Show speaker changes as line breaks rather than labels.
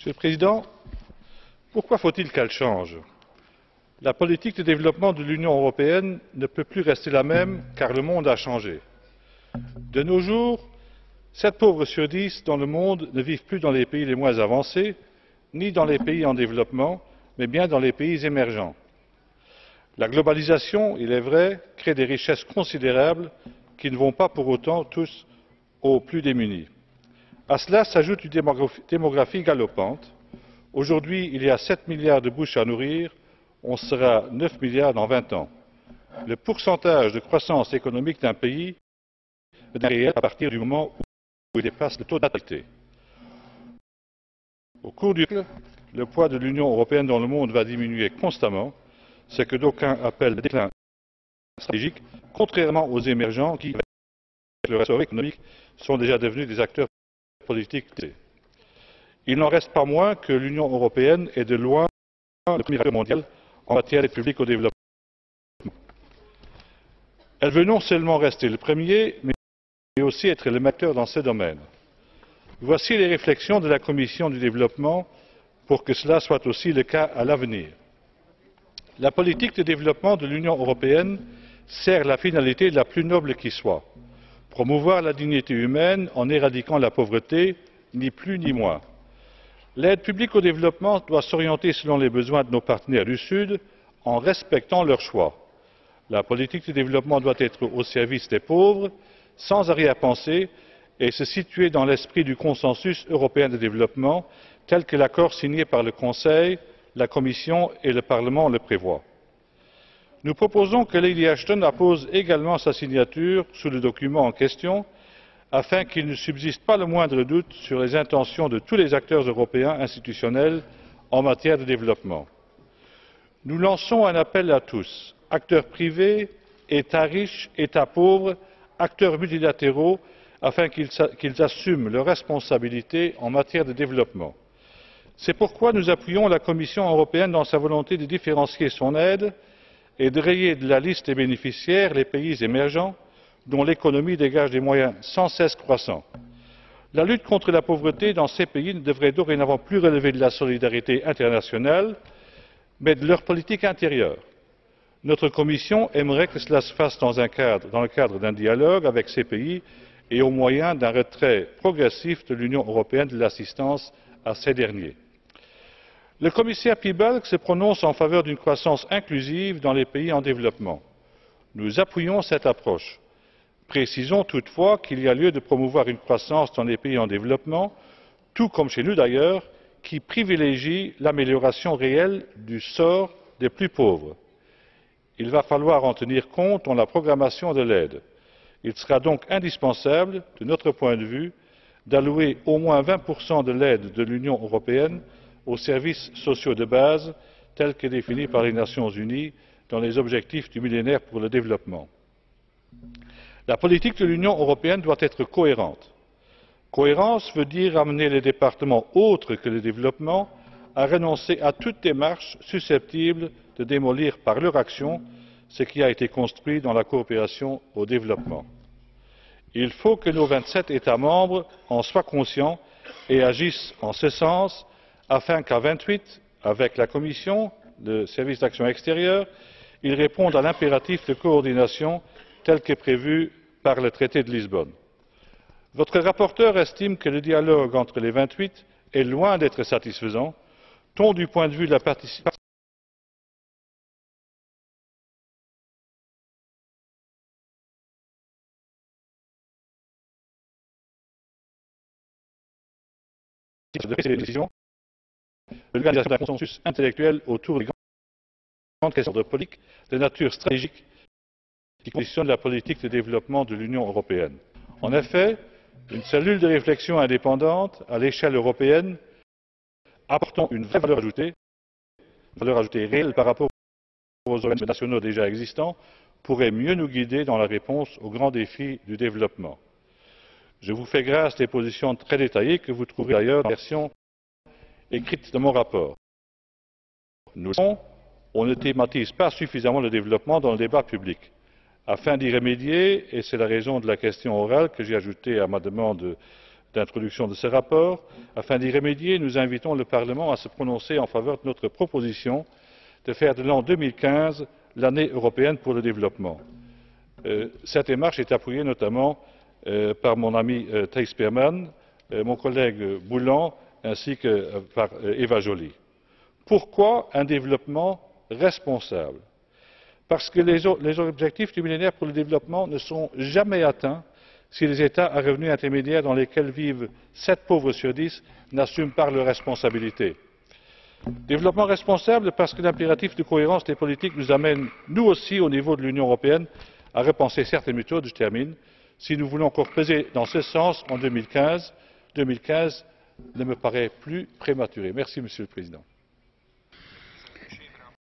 Monsieur le Président, pourquoi faut-il qu'elle change? La politique de développement de l'Union européenne ne peut plus rester la même car le monde a changé. De nos jours, 7 pauvres sur 10 dans le monde ne vivent plus dans les pays les moins avancés, ni dans les pays en développement, mais bien dans les pays émergents. La globalisation, il est vrai, crée des richesses considérables qui ne vont pas pour autant tous aux plus démunis. À cela s'ajoute une démographie galopante. Aujourd'hui, il y a 7 milliards de bouches à nourrir, on sera 9 milliards dans 20 ans. Le pourcentage de croissance économique d'un pays est réel à partir du moment où il dépasse le taux de natalité. Au cours du siècle, le poids de l'Union européenne dans le monde va diminuer constamment, ce que d'aucuns appellent le déclin stratégique, contrairement aux émergents qui, avec leur essor économique, sont déjà devenus des acteurs politiques. Il n'en reste pas moins que l'Union européenne est de loin le premier acteur mondial en matière d'aide publique au développement. Elle veut non seulement rester le premier, mais aussi être le acteur dans ce domaine. Voici les réflexions de la Commission du développement pour que cela soit aussi le cas à l'avenir. La politique de développement de l'Union européenne sert la finalité la plus noble qui soit, promouvoir la dignité humaine en éradiquant la pauvreté, ni plus ni moins. L'aide publique au développement doit s'orienter selon les besoins de nos partenaires du Sud, en respectant leurs choix. La politique de développement doit être au service des pauvres, sans arrière-pensée, et se situer dans l'esprit du consensus européen de développement, tel que l'accord signé par le Conseil, la Commission et le Parlement le prévoient. Nous proposons que Lady Ashton appose également sa signature sous le document en question, afin qu'il ne subsiste pas le moindre doute sur les intentions de tous les acteurs européens institutionnels en matière de développement. Nous lançons un appel à tous, acteurs privés, États riches, États pauvres, acteurs multilatéraux, afin qu'ils assument leurs responsabilités en matière de développement. C'est pourquoi nous appuyons la Commission européenne dans sa volonté de différencier son aide et de rayer de la liste des bénéficiaires les pays émergents dont l'économie dégage des moyens sans cesse croissants. La lutte contre la pauvreté dans ces pays ne devrait dorénavant plus relever de la solidarité internationale, mais de leur politique intérieure. Notre Commission aimerait que cela se fasse dans le cadre d'un dialogue avec ces pays et au moyen d'un retrait progressif de l'Union européenne de l'assistance à ces derniers. Le commissaire Piebalgs se prononce en faveur d'une croissance inclusive dans les pays en développement. Nous appuyons cette approche. Précisons toutefois qu'il y a lieu de promouvoir une croissance dans les pays en développement, tout comme chez nous d'ailleurs, qui privilégie l'amélioration réelle du sort des plus pauvres. Il va falloir en tenir compte dans la programmation de l'aide. Il sera donc indispensable, de notre point de vue, d'allouer au moins 20% de l'aide de l'Union européenne aux services sociaux de base, tels que définis par les Nations unies dans les objectifs du millénaire pour le développement. La politique de l'Union européenne doit être cohérente. Cohérence veut dire amener les départements autres que le développement à renoncer à toute démarche susceptible de démolir par leur action ce qui a été construit dans la coopération au développement. Il faut que nos 27 États membres en soient conscients et agissent en ce sens afin qu'à 28, avec la Commission, le service d'action extérieure, ils répondent à l'impératif de coordination tel que prévu par le traité de Lisbonne. Votre rapporteur estime que le dialogue entre les 28 est loin d'être satisfaisant, tant du point de vue de la participation de prise de décision, de l'organisation d'un consensus intellectuel autour des grandes questions de politique de nature stratégique qui conditionnent la politique de développement de l'Union européenne. En effet, une cellule de réflexion indépendante à l'échelle européenne apportant une vraie valeur ajoutée réelle par rapport aux organismes nationaux déjà existants, pourrait mieux nous guider dans la réponse aux grands défis du développement. Je vous fais grâce des positions très détaillées que vous trouverez d'ailleurs dans la version écrite de mon rapport. Nous le savons, on ne thématise pas suffisamment le développement dans le débat public. Afin d'y remédier, et c'est la raison de la question orale que j'ai ajoutée à ma demande d'introduction de ce rapport. Afin d'y remédier, nous invitons le Parlement à se prononcer en faveur de notre proposition de faire de l'an 2015 l'année européenne pour le développement. Cette démarche est appuyée notamment par mon ami Thijs Berman, mon collègue Boulland ainsi que par Eva Joly. Pourquoi un développement responsable? Parce que les objectifs du millénaire pour le développement ne sont jamais atteints si les États à revenus intermédiaires dans lesquels vivent 7 pauvres sur 10 n'assument pas leurs responsabilités. Développement responsable parce que l'impératif de cohérence des politiques nous amène, nous aussi, au niveau de l'Union européenne, à repenser certaines méthodes, je termine, si nous voulons encore peser dans ce sens en 2015. 2015 ne me paraît plus prématuré. Merci, Monsieur le Président.